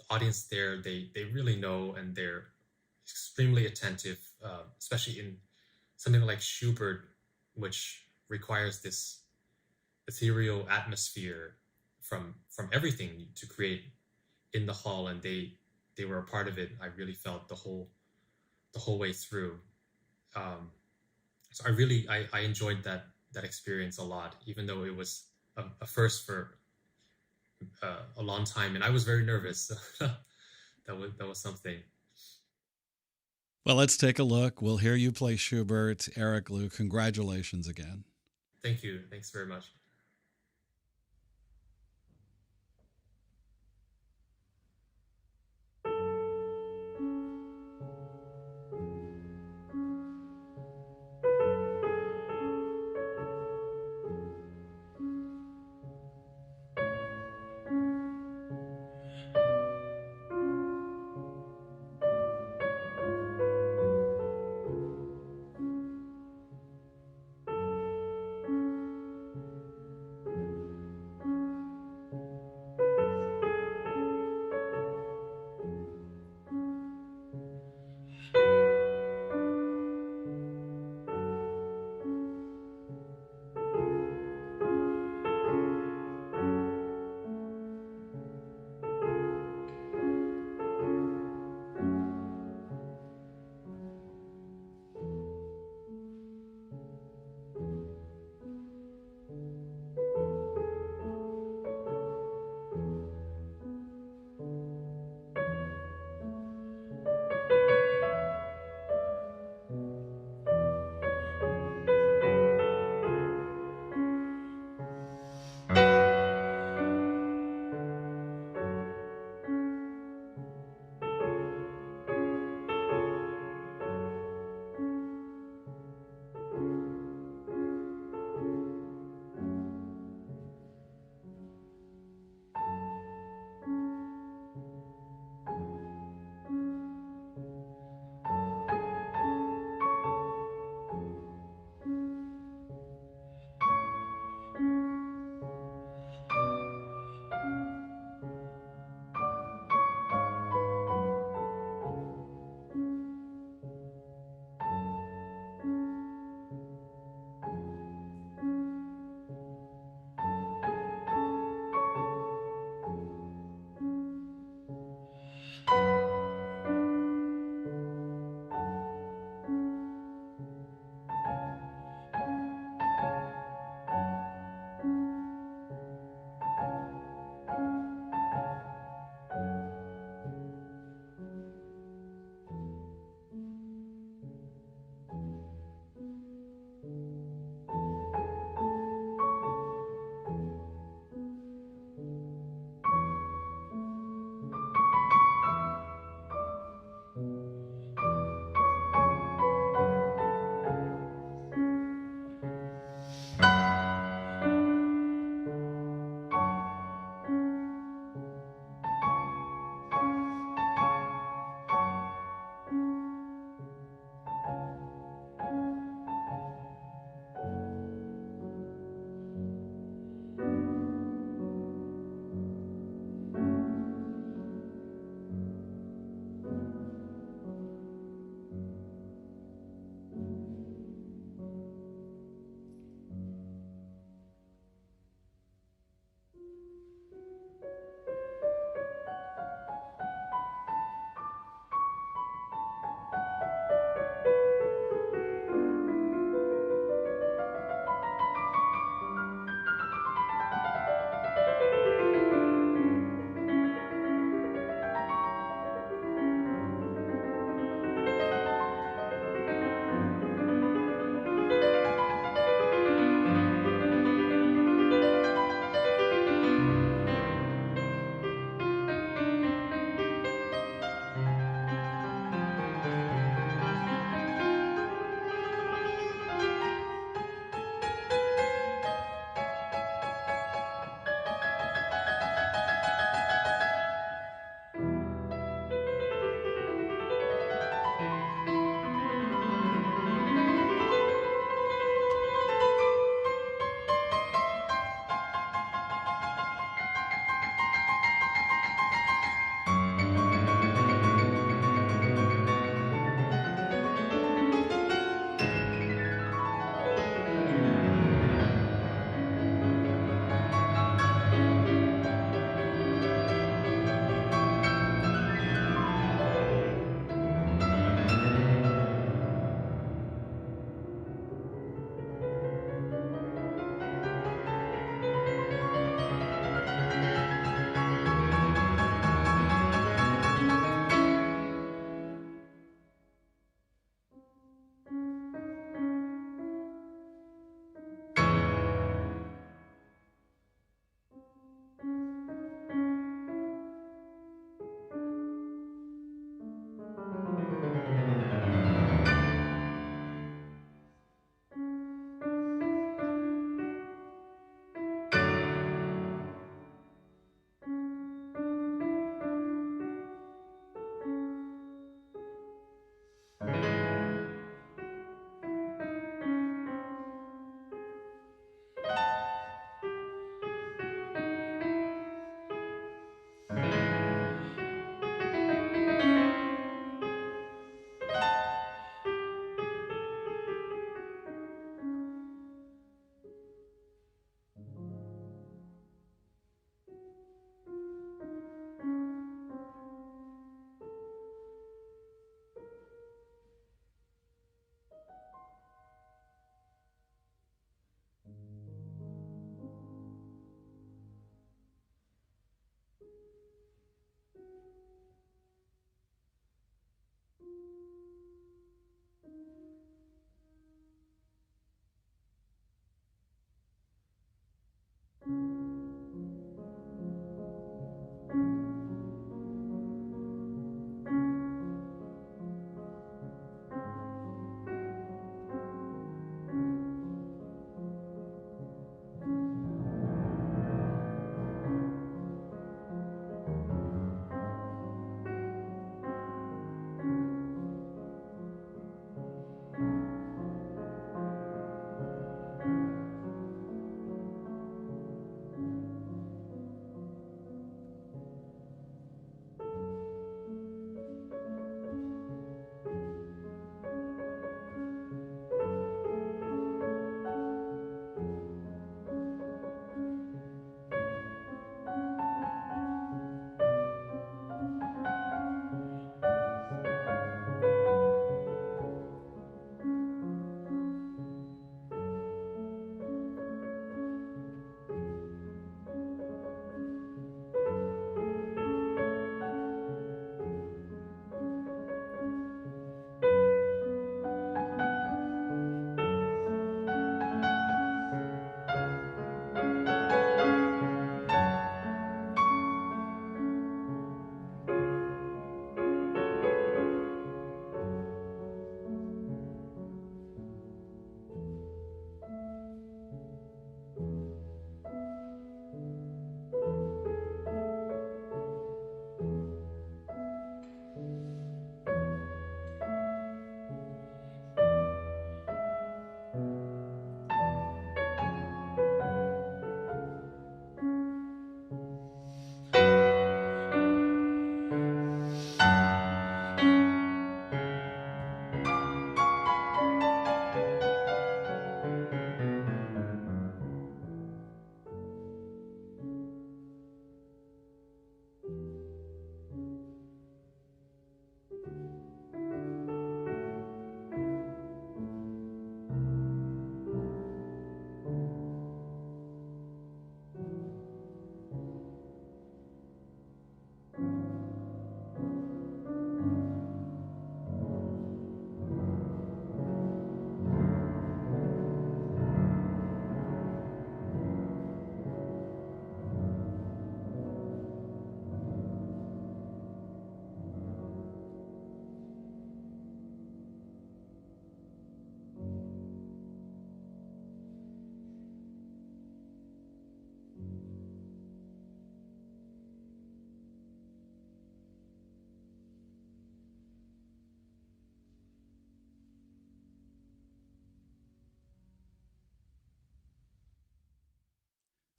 audience there. They really know, and they're extremely attentive, especially in something like Schubert, which requires this ethereal atmosphere from everything to create in the hall, and they were a part of it. I really felt the whole way through. So I enjoyed that experience a lot, even though it was a first for a long time, and I was very nervous. that was something. Well, let's take a look. We'll hear you play Schubert. Eric Liu, congratulations again. Thank you. Thanks very much.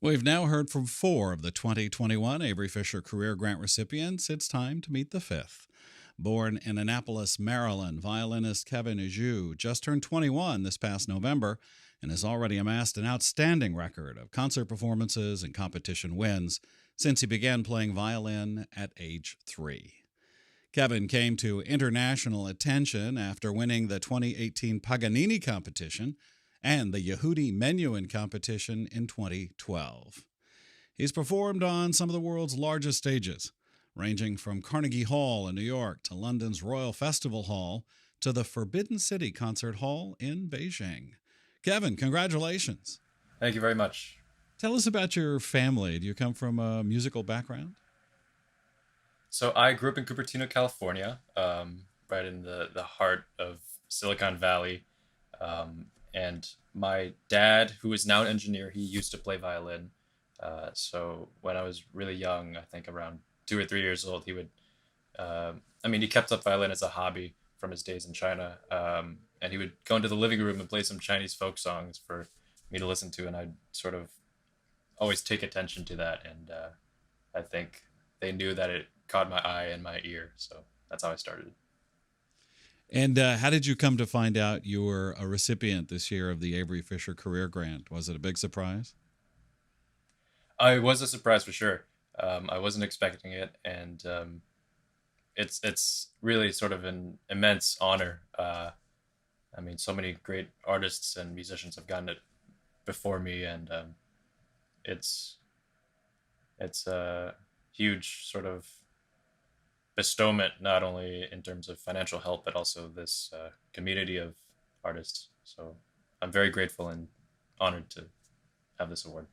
We've now heard from 4 of the 2021 Avery Fisher Career Grant recipients. It's time to meet the 5th. Born in Annapolis, Maryland, violinist Kevin Zhu just turned 21 this past November and has already amassed an outstanding record of concert performances and competition wins since he began playing violin at age 3. Kevin came to international attention after winning the 2018 Paganini competition and the Yehudi Menuhin competition in 2012. He's performed on some of the world's largest stages, ranging from Carnegie Hall in New York to London's Royal Festival Hall to the Forbidden City Concert Hall in Beijing. Kevin, congratulations. Thank you very much. Tell us about your family. Do you come from a musical background? So I grew up in Cupertino, California, right in the heart of Silicon Valley. And my dad, who is now an engineer, he used to play violin. So when I was really young, I think around 2 or 3 years old, he would, he kept up violin as a hobby from his days in China. And he would go into the living room and play some Chinese folk songs for me to listen to. And I'd sort of always take attention to that. And I think they knew that it caught my eye and my ear. So that's how I started. And how did you come to find out you were a recipient this year of the Avery Fisher Career Grant? Was it a big surprise? It was a surprise for sure. I wasn't expecting it, and it's really sort of an immense honor. So many great artists and musicians have gotten it before me, and it's a huge sort of bestowment, not only in terms of financial help, but also this community of artists. So I'm very grateful and honored to have this award.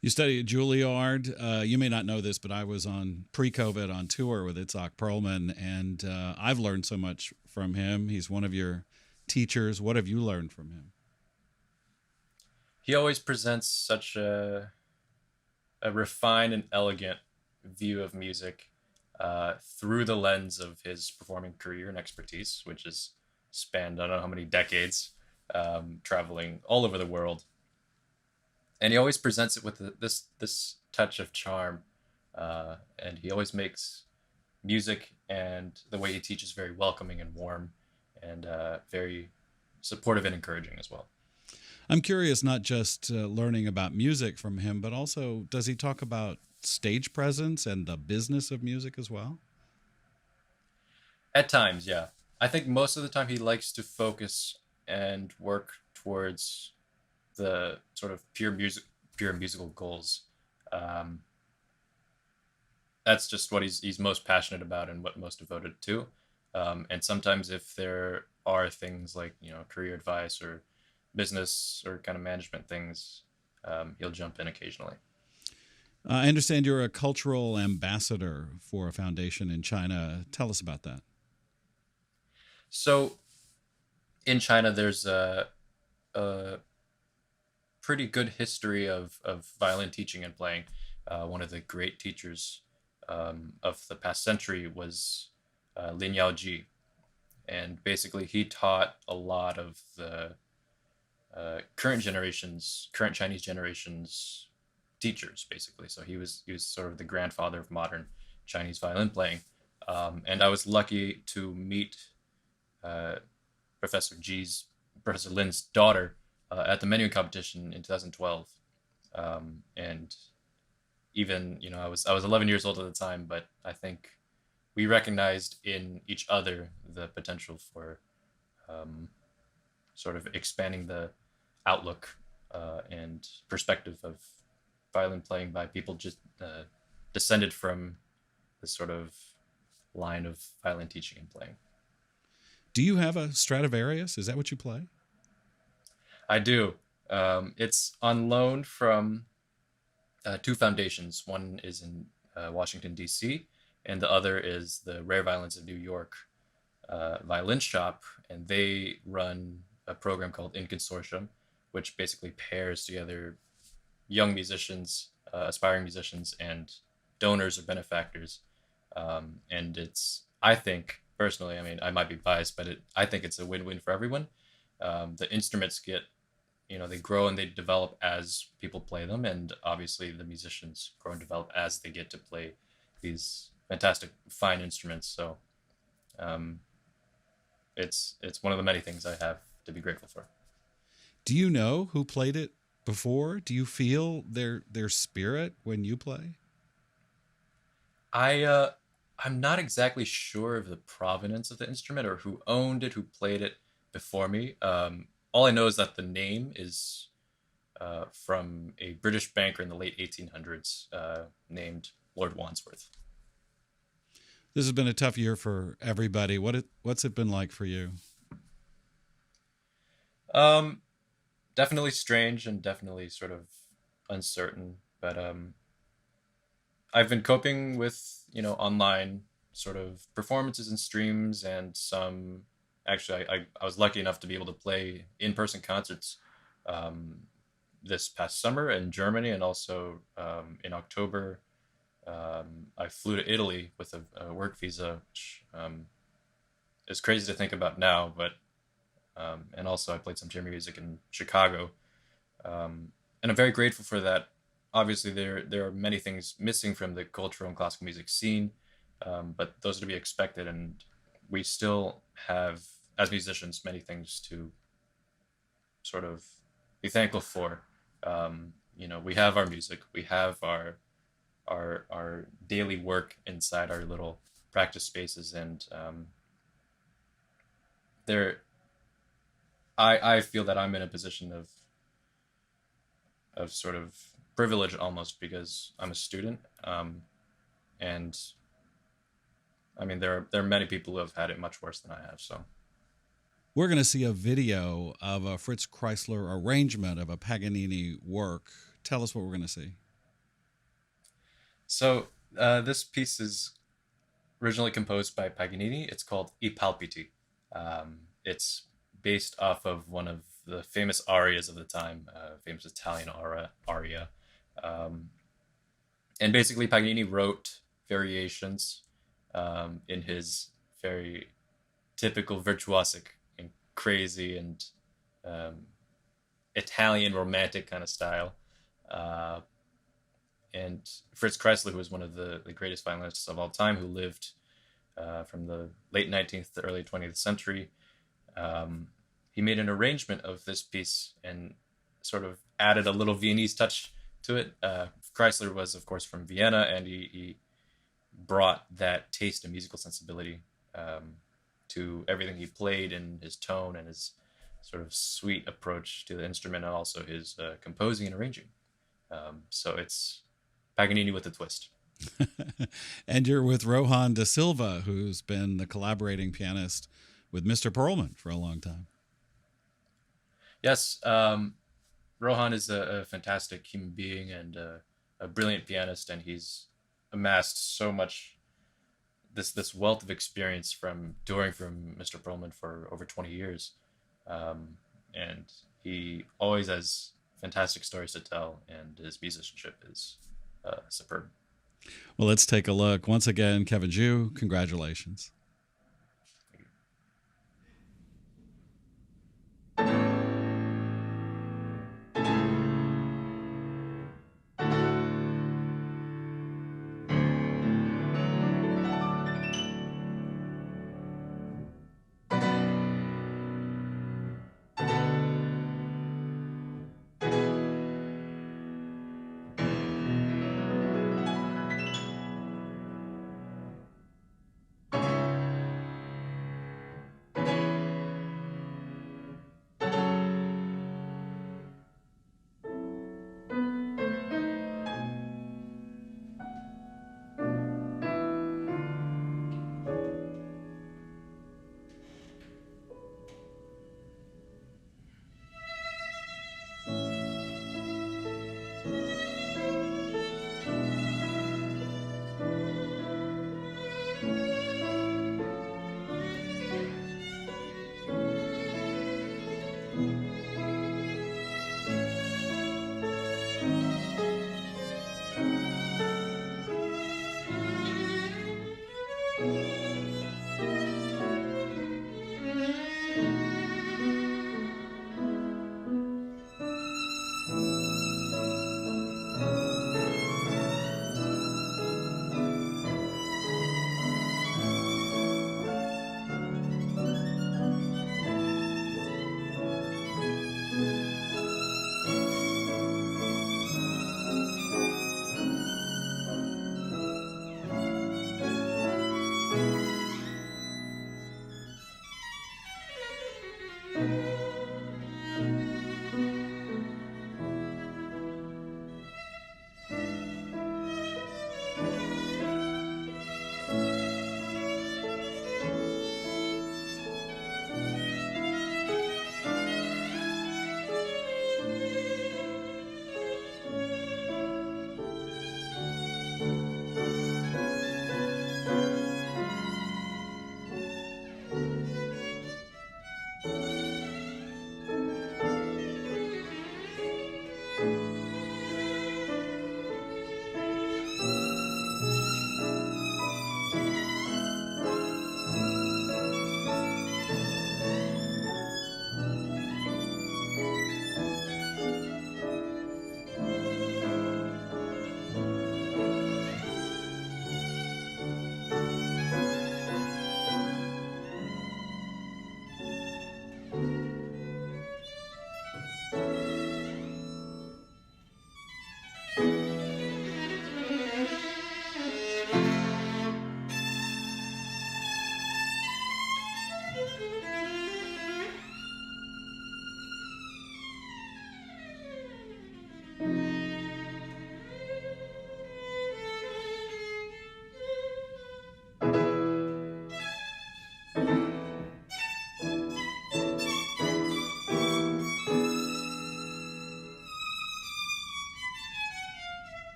You study at Juilliard. You may not know this, but I was on pre-COVID on tour with Itzhak Perlman, and I've learned so much from him. He's one of your teachers. What have you learned from him? He always presents such a refined and elegant view of music through the lens of his performing career and expertise, which has spanned I don't know how many decades, traveling all over the world. And he always presents it with this touch of charm, and he always makes music and the way he teaches very welcoming and warm, and very supportive and encouraging as well. I'm curious, not just learning about music from him, but also does he talk about stage presence and the business of music as well? At times, yeah. I think most of the time he likes to focus and work towards the sort of pure musical goals. That's just what he's most passionate about and what most devoted to. And sometimes if there are things like, career advice or business or kind of management things, he'll jump in occasionally. I understand you're a cultural ambassador for a foundation in China. Tell us about that. So in China, there's a pretty good history of violin teaching and playing. One of the great teachers of the past century was Lin Yaoji. And basically he taught a lot of the current Chinese generations teachers, basically. So he was sort of the grandfather of modern Chinese violin playing. And I was lucky to meet Professor Lin's daughter at the Menuhin competition in 2012. And even, I was 11 years old at the time, but I think we recognized in each other the potential for sort of expanding the outlook and perspective of violin playing by people just descended from this sort of line of violin teaching and playing. Do you have a Stradivarius? Is that what you play? I do. It's on loan from 2 foundations. One is in Washington, D.C., and the other is the Rare Violins of New York Violin Shop, and they run a program called In Consortium, which basically pairs together young musicians, aspiring musicians, and donors or benefactors. And I think, personally, I might be biased, but I think it's a win-win for everyone. The instruments get they grow and they develop as people play them, and obviously the musicians grow and develop as they get to play these fantastic fine instruments. So it's one of the many things I have to be grateful for. Do you know who played it before? Do you feel their spirit when you play? I'm not exactly sure of the provenance of the instrument or who owned it, who played it before me. All I know is that the name is from a British banker in the late 1800s named Lord Wandsworth. This has been a tough year for everybody. What's it been like for you? Definitely strange and definitely sort of uncertain, but I've been coping with, online sort of performances and streams, and some actually I was lucky enough to be able to play in-person concerts this past summer in Germany, and also in October I flew to Italy with a work visa, which is crazy to think about now, but and also I played some chamber music in Chicago, and I'm very grateful for that. Obviously, there are many things missing from the cultural and classical music scene, but those are to be expected, and we still have, as musicians, many things to sort of be thankful for. We have our music, we have our daily work inside our little practice spaces, and I feel that I'm in a position of sort of privilege almost, because I'm a student, and I mean there are many people who have had it much worse than I have. So we're going to see a video of a Fritz Kreisler arrangement of a Paganini work. Tell us what we're going to see. So this piece is originally composed by Paganini. It's called I Palpiti. It's based off of one of the famous arias of the time, famous Italian aria. And basically Paganini wrote variations in his very typical virtuosic and crazy and Italian romantic kind of style. And Fritz Kreisler, who was one of the greatest violinists of all time, who lived from the late 19th to early 20th century, he made an arrangement of this piece and sort of added a little Viennese touch to it. Kreisler was, of course, from Vienna, and he brought that taste and musical sensibility to everything he played, and his tone and his sort of sweet approach to the instrument, and also his composing and arranging. So it's Paganini with a twist. And you're with Rohan da Silva, who's been the collaborating pianist with Mr. Perlman for a long time. Yes, Rohan is a fantastic human being and a brilliant pianist, and he's amassed so much this wealth of experience from touring from Mr. Perlman for over 20 years, and he always has fantastic stories to tell, and his musicianship is superb. Well, let's take a look. Once again, Kevin Zhu, congratulations.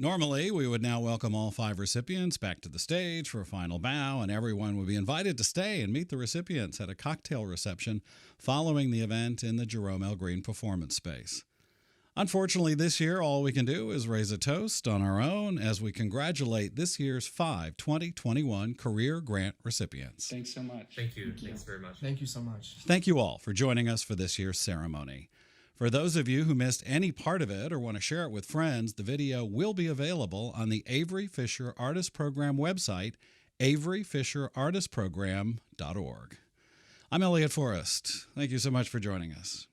Normally, we would now welcome all 5 recipients back to the stage for a final bow, and everyone would be invited to stay and meet the recipients at a cocktail reception following the event in the Jerome L. Green Performance Space. Unfortunately, this year, all we can do is raise a toast on our own as we congratulate this year's 5 2021 Career Grant recipients. Thanks so much. Thank you. Thanks very much. Thank you so much. Thank you all for joining us for this year's ceremony. For those of you who missed any part of it or want to share it with friends, the video will be available on the Avery Fisher Artist Program website, averyfisherartistprogram.org. I'm Elliott Forrest. Thank you so much for joining us.